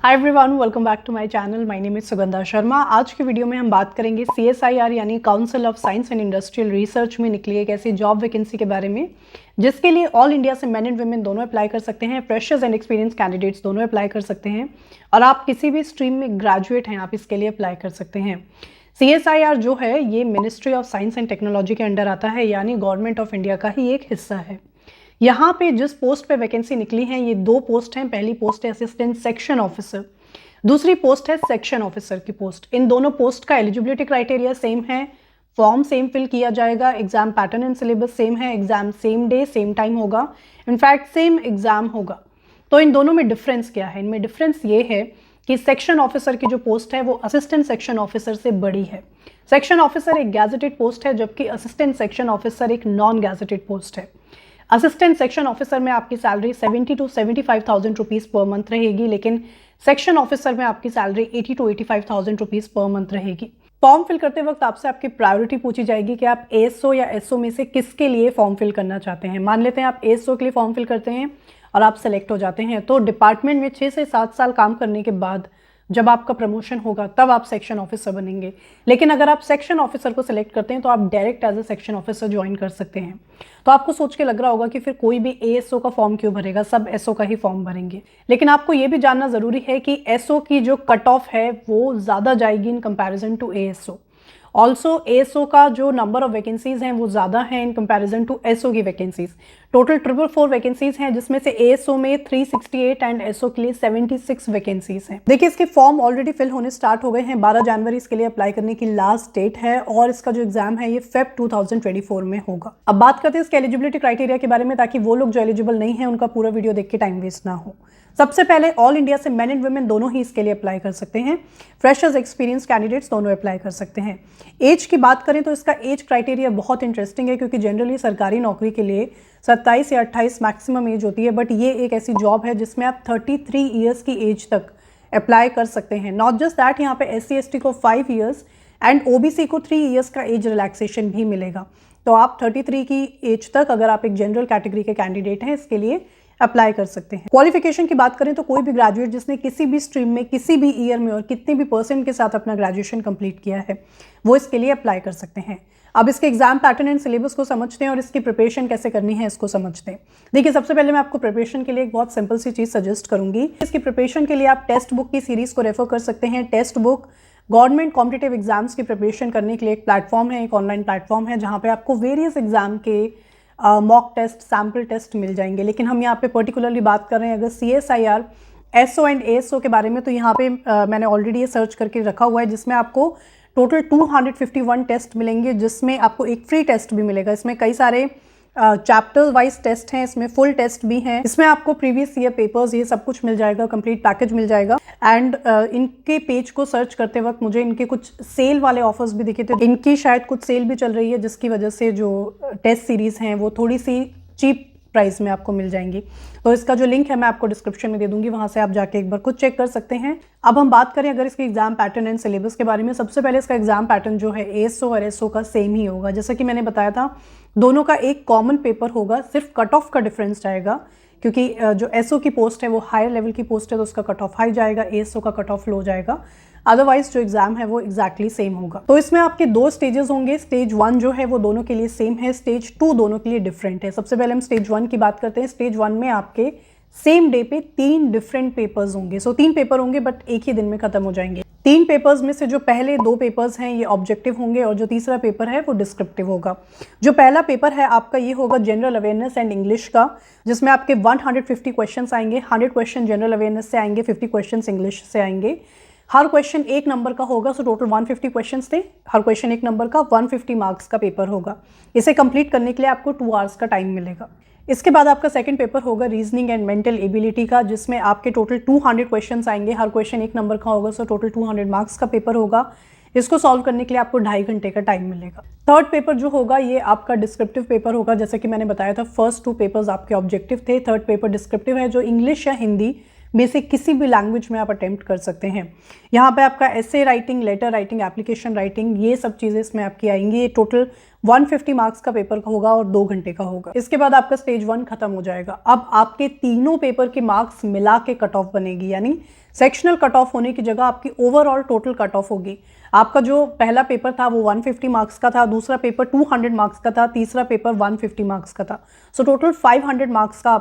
Hi everyone, welcome back to my channel. My name is Sugandha Sharma. आज की video में हम बात करेंगे CSIR यानी council of science and industrial research में निकली एक ऐसी जॉब वैकेंसी के बारे में जिसके लिए ऑल इंडिया से मेन एंड वुमेन दोनों अप्लाई कर सकते हैं। फ्रेशर्स एंड एक्सपीरियंस कैंडिडेट्स दोनों अप्लाई कर सकते हैं और आप किसी भी स्ट्रीम में ग्रेजुएट हैं, आप इसके लिए अप्लाई कर सकते हैं। CSIR जो है ये ministry of science and technology के अंडर आता है, यानी गवर्नमेंट ऑफ इंडिया का ही एक हिस्सा है। यहाँ पे जिस पोस्ट पे वैकेंसी निकली है ये दो पोस्ट हैं। पहली पोस्ट है असिस्टेंट सेक्शन ऑफिसर, दूसरी पोस्ट है सेक्शन ऑफिसर की पोस्ट। इन दोनों पोस्ट का एलिजिबिलिटी क्राइटेरिया सेम है, फॉर्म सेम फिल किया जाएगा, exam pattern and syllabus same है, exam same day same time होगा, इनफैक्ट सेम एग्जाम होगा। तो इन दोनों में डिफरेंस क्या है? इनमें डिफरेंस ये है कि सेक्शन ऑफिसर की जो पोस्ट है वो असिस्टेंट सेक्शन ऑफिसर से बड़ी है। सेक्शन ऑफिसर एक गैजेटेड पोस्ट है जबकि असिस्टेंट सेक्शन ऑफिसर एक नॉन गैजेटेड पोस्ट है। असिस्टेंट सेक्शन ऑफिसर में आपकी salary 70 to 75,000 rupees per month रहेगी, लेकिन सेक्शन ऑफिसर में आपकी salary 80 to 85,000 rupees per month रहेगी। फॉर्म फिल करते वक्त आपसे आपकी प्रायोरिटी पूछी जाएगी कि आप ASO या SO में से किसके लिए फॉर्म फिल करना चाहते हैं। मान लेते हैं आप ASO के लिए फॉर्म फिल करते हैं और आप सेलेक्ट हो जाते हैं, तो डिपार्टमेंट में 6 से 7 साल काम करने के बाद जब आपका प्रमोशन होगा तब आप सेक्शन ऑफिसर बनेंगे। लेकिन अगर आप सेक्शन ऑफिसर को सिलेक्ट करते हैं तो आप direct as a section officer join कर सकते हैं। तो आपको सोच के लग रहा होगा कि फिर कोई भी ASO का फॉर्म क्यों भरेगा, सब SO का ही फॉर्म भरेंगे। लेकिन आपको ये भी जानना ज़रूरी है कि SO की जो कट ऑफ है वो ज़्यादा जाएगी in comparison to ASO। Also ASO का जो नंबर ऑफ वैकेंसीज हैं वो ज़्यादा है इन कंपैरिजन टू SO की वैकेंसीज। टोटल 444 वैकेंसीज हैं जिसमें से ASO में 368 एंड SO के लिए 76 वैकेंसीज हैं। देखिए इसके फॉर्म ऑलरेडी फिल होने स्टार्ट हो गए हैं। 12 जनवरी इसके लिए अप्लाई करने की लास्ट डेट है और इसका जो एग्जाम है ये Feb 2024 में होगा। अब बात करते हैं इसके एलिजिबिलिटी क्राइटेरिया के बारे में, ताकि वो लोग जो एलिजिबल नहीं है उनका पूरा वीडियो देख के टाइम वेस्ट ना हो। सबसे पहले ऑल इंडिया से मेन एंड वुमेन दोनों ही इसके लिए अप्लाई कर सकते हैं। फ्रेशर्स एक्सपीरियंस कैंडिडेट्स दोनों अप्लाई कर सकते हैं। एज की बात करें तो इसका एज क्राइटेरिया बहुत इंटरेस्टिंग है, क्योंकि जनरली सरकारी नौकरी के लिए 27 या 28 मैक्सिमम एज होती है, बट ये एक ऐसी जॉब है जिसमें आप 33 ईयर्स की एज तक अप्लाई कर सकते हैं। नॉट जस्ट दैट, यहाँ पे SC ST को 5 ईयर्स एंड OBC को 3 ईयर्स का एज रिलैक्सेशन भी मिलेगा। तो आप 33 की एज तक अगर आप एक जनरल कैटेगरी के कैंडिडेट हैं इसके लिए अप्लाई कर सकते हैं। क्वालिफिकेशन की बात करें तो कोई भी ग्रेजुएट जिसने किसी भी स्ट्रीम में किसी भी ईयर में और कितने भी परसेंट के साथ अपना ग्रेजुएशन कंप्लीट किया है वो इसके लिए अप्लाई कर सकते हैं। अब इसके एग्जाम पैटर्न एंड सिलेबस को समझते हैं और इसकी प्रिपरेशन कैसे करनी है इसको समझते हैं। देखिए सबसे पहले मैं आपको प्रिपरेशन के लिए एक बहुत सिंपल सी चीज़ सजेस्ट करूंगी। इसकी प्रिपरेशन के लिए आप टेक्स्ट बुक की सीरीज को रेफर कर सकते हैं। Text book government competitive exams की प्रिपरेशन करने के लिए एक प्लेटफॉर्म है, एक ऑनलाइन प्लेटफॉर्म है जहाँ पे आपको वेरियस एग्जाम के मॉक टेस्ट, सैम्पल टेस्ट मिल जाएंगे। लेकिन हम यहाँ पे पर्टिकुलरली बात कर रहे हैं अगर CSIR SO एंड ASO के बारे में, तो यहाँ पे मैंने ऑलरेडी ये सर्च करके रखा हुआ है जिसमें आपको टोटल 251 टेस्ट मिलेंगे, जिसमें आपको एक फ्री टेस्ट भी मिलेगा। इसमें कई सारे चैप्टर वाइज टेस्ट हैं, इसमें फुल टेस्ट भी हैं, इसमें आपको प्रीवियस ईयर पेपर्स ये सब कुछ मिल जाएगा, कंप्लीट पैकेज मिल जाएगा। एंड इनके पेज को सर्च करते वक्त मुझे इनके कुछ सेल वाले ऑफर्स भी दिखे थे। इनकी शायद कुछ सेल भी चल रही है जिसकी वजह से जो टेस्ट सीरीज हैं वो थोड़ी सी चीप प्राइस में आपको मिल जाएंगी। तो इसका जो लिंक है मैं आपको डिस्क्रिप्शन में दे दूंगी, वहां से आप जाके एक बार खुद चेक कर सकते हैं। अब हम बात करें अगर इसके एग्जाम पैटर्न एंड सिलेबस के बारे में। सबसे पहले इसका एग्जाम पैटर्न जो है ASO और SO का सेम ही होगा। जैसा कि मैंने बताया था दोनों का एक कॉमन पेपर होगा, सिर्फ कट ऑफ का डिफरेंस जाएगा, क्योंकि जो SO की पोस्ट है वो हायर लेवल की पोस्ट है तो उसका कट ऑफ हाई जाएगा, ASO का कट ऑफ लो जाएगा। अदरवाइज जो एग्जाम है वो एग्जैक्टली सेम होगा। तो इसमें आपके 2 स्टेजेस होंगे। स्टेज 1 जो है वो दोनों के लिए सेम है, स्टेज 2 दोनों के लिए डिफरेंट है। सबसे पहले हम स्टेज 1 की बात करते हैं। स्टेज 1 में आपके सेम डे पे 3 डिफरेंट पेपर्स होंगे। 3 पेपर होंगे बट एक ही दिन में खत्म हो जाएंगे। 3 पेपर्स में से जो पहले 2 पेपर्स हैं ये ऑब्जेक्टिव होंगे और जो तीसरा पेपर है वो डिस्क्रिप्टिव होगा। जो पहला पेपर है आपका ये होगा जनरल अवेयरनेस एंड इंग्लिश का, जिसमें आपके 150 क्वेश्चंस आएंगे। 100 क्वेश्चन जनरल अवेयरनेस से आएंगे, 50 क्वेश्चन इंग्लिश से आएंगे। हर क्वेश्चन 1 नंबर का होगा, सो टोटल 150 क्वेश्चंस थे। हर क्वेश्चन 1 नंबर का, 150 मार्क्स का पेपर होगा। इसे कंप्लीट करने के लिए आपको 2 आवर्स का टाइम मिलेगा। इसके बाद आपका सेकंड पेपर होगा रीजनिंग एंड मेंटल एबिलिटी का, जिसमें आपके टोटल 200 क्वेश्चंस आएंगे। हर क्वेश्चन 1 नंबर का होगा, सो टोटल 200 मार्क्स का पेपर होगा। इसको सॉल्व करने के लिए आपको 2.5 घंटे का टाइम मिलेगा। थर्ड पेपर जो होगा ये आपका डिस्क्रिप्टिव पेपर होगा। जैसे कि मैंने बताया था फर्स्ट 2 पेपर्स आपके ऑब्जेक्टिव थे, थर्ड पेपर डिस्क्रिप्टिव है जो इंग्लिश या हिंदी में से किसी भी लैंग्वेज में आप अटेम्प्ट कर सकते हैं। यहाँ पे आपका essay writing, letter writing, application writing, ये सब चीज़ें इसमें आपकी आएंगी। ये टोटल 150 मार्क्स का पेपर होगा और 2 घंटे का होगा। इसके बाद आपका स्टेज 1 खत्म हो जाएगा। अब आपके तीनों पेपर के मार्क्स मिला के कट ऑफ बनेगी, यानी सेक्शनल कट ऑफ होने की जगह आपकी ओवरऑल टोटल कट ऑफ होगी। आपका जो पहला पेपर था वो 150 मार्क्स का था, दूसरा पेपर 200 मार्क्स का था, तीसरा पेपर 150 मार्क्स का था। सो टोटल 500 मार्क्स का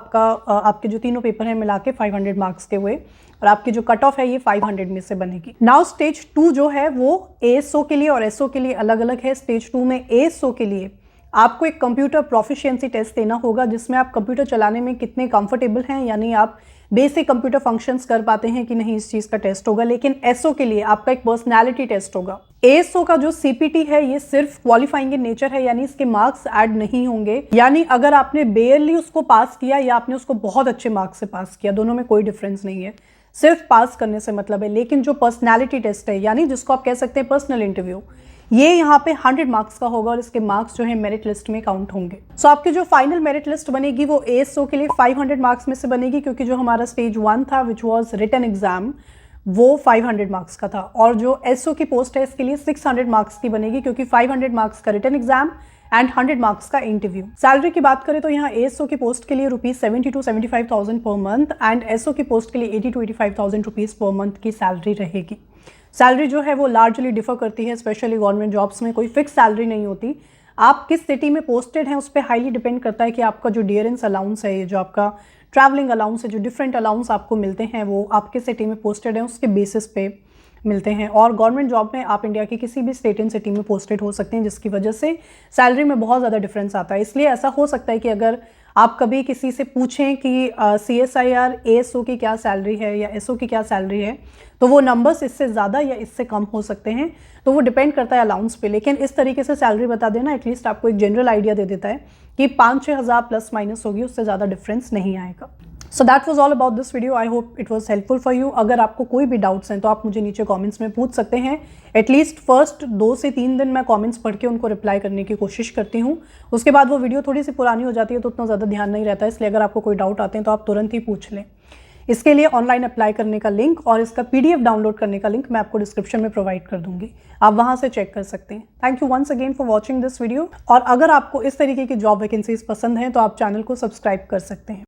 आपके जो तीनों पेपर हैं मिला के 500 मार्क्स के हुए और आपकी जो कट ऑफ है ये 500 में से बनेगी। नाउ स्टेज 2 जो है वो ASO के लिए और SO के लिए अलग अलग है। स्टेज 2 में ASO के लिए आपको एक कंप्यूटर प्रोफिशिएंसी टेस्ट देना होगा, जिसमें आप कंप्यूटर चलाने में कितने कंफर्टेबल हैं, यानी आप बेसिक कंप्यूटर फंक्शंस कर पाते हैं कि नहीं, इस चीज़ का टेस्ट होगा। लेकिन SO के लिए आपका एक पर्सनैलिटी टेस्ट होगा। ASO का जो CPT है ये सिर्फ क्वालिफाइंग इन नेचर है, यानी इसके मार्क्स ऐड नहीं होंगे। यानी अगर आपने बेयरली उसको पास किया या आपने उसको बहुत अच्छे मार्क्स से पास किया, दोनों में कोई डिफरेंस नहीं है, सिर्फ पास करने से मतलब है। लेकिन जो पर्सनैलिटी टेस्ट है, यानी जिसको आप कह सकते हैं पर्सनल इंटरव्यू, ये यहाँ पे 100 मार्क्स का होगा और इसके मार्क्स जो है मेरिट लिस्ट में काउंट होंगे। सो आपकी जो फाइनल मेरिट लिस्ट बनेगी वो ASO के लिए 500 मार्क्स में से बनेगी, क्योंकि जो हमारा स्टेज 1 था विच वॉज रिटन एग्जाम वो 500 मार्क्स का था, और जो SO की पोस्ट है इसके लिए 600 मार्क्स की बनेगी, क्योंकि 500 मार्क्स का रिटन एग्जाम एंड 100 मार्क्स का इंटरव्यू। सैलरी की बात करें तो यहाँ ASO की पोस्ट के लिए ₹70,000 to 75,000 per month and SO की पोस्ट के लिए 80,000 to 85,000 रुपीज़ पर मंथ की सैलरी रहेगी। सैलरी जो है वो लार्जली डिफर करती है, स्पेशली गवर्नमेंट जॉब्स में कोई फिक्स सैलरी नहीं होती। आप किस सिटी में पोस्टेड हैं उस पर हाईली डिपेंड करता है कि आपका जो डियरेंस अलाउंस है, ये जो आपका ट्रैवलिंग अलाउंस है, जो डिफरेंट अलाउंस आपको मिलते हैं वो आपके सिटी में पोस्टेड है उसके बेसिस पे मिलते हैं। और गवर्नमेंट जॉब में आप इंडिया की किसी भी स्टेट एंड सिटी में पोस्टेड हो सकते हैं, जिसकी वजह से सैलरी में बहुत ज़्यादा डिफरेंस आता है। इसलिए ऐसा हो सकता है कि अगर आप कभी किसी से पूछें कि CSIR ASO की क्या सैलरी है या SO की क्या सैलरी है, तो वो नंबर्स इससे ज़्यादा या इससे कम हो सकते हैं, तो वो डिपेंड करता है अलाउंस पे। लेकिन इस तरीके से सैलरी बता देना एटलीस्ट आपको एक जनरल आइडिया दे देता है कि 5-6 हज़ार प्लस माइनस होगी, उससे ज़्यादा डिफरेंस नहीं आएगा। So that was all about this video. I hope it was helpful for you. अगर आपको कोई भी डाउट्स हैं तो आप मुझे नीचे कमेंट्स में पूछ सकते हैं। एटलीस्ट फर्स्ट 2 से 3 दिन मैं कमेंट्स पढ़ के उनको रिप्लाई करने की कोशिश करती हूँ। उसके बाद वो वीडियो थोड़ी सी पुरानी हो जाती है तो उतना ज़्यादा ध्यान नहीं रहता है, इसलिए अगर आपको कोई डाउट आते हैं तो आप तुरंत ही पूछ लें। इसके लिए ऑनलाइन अप्लाई करने का लिंक और इसका PDF डाउनलोड करने का लिंक मैं आपको डिस्क्रिप्शन में प्रोवाइड कर दूंगी, आप वहां से चेक कर सकते हैं। Thank you once again for watching this video. और अगर आपको इस तरीके की जॉब वैकेंसीज पसंद हैं तो आप चैनल को सब्सक्राइब कर सकते हैं।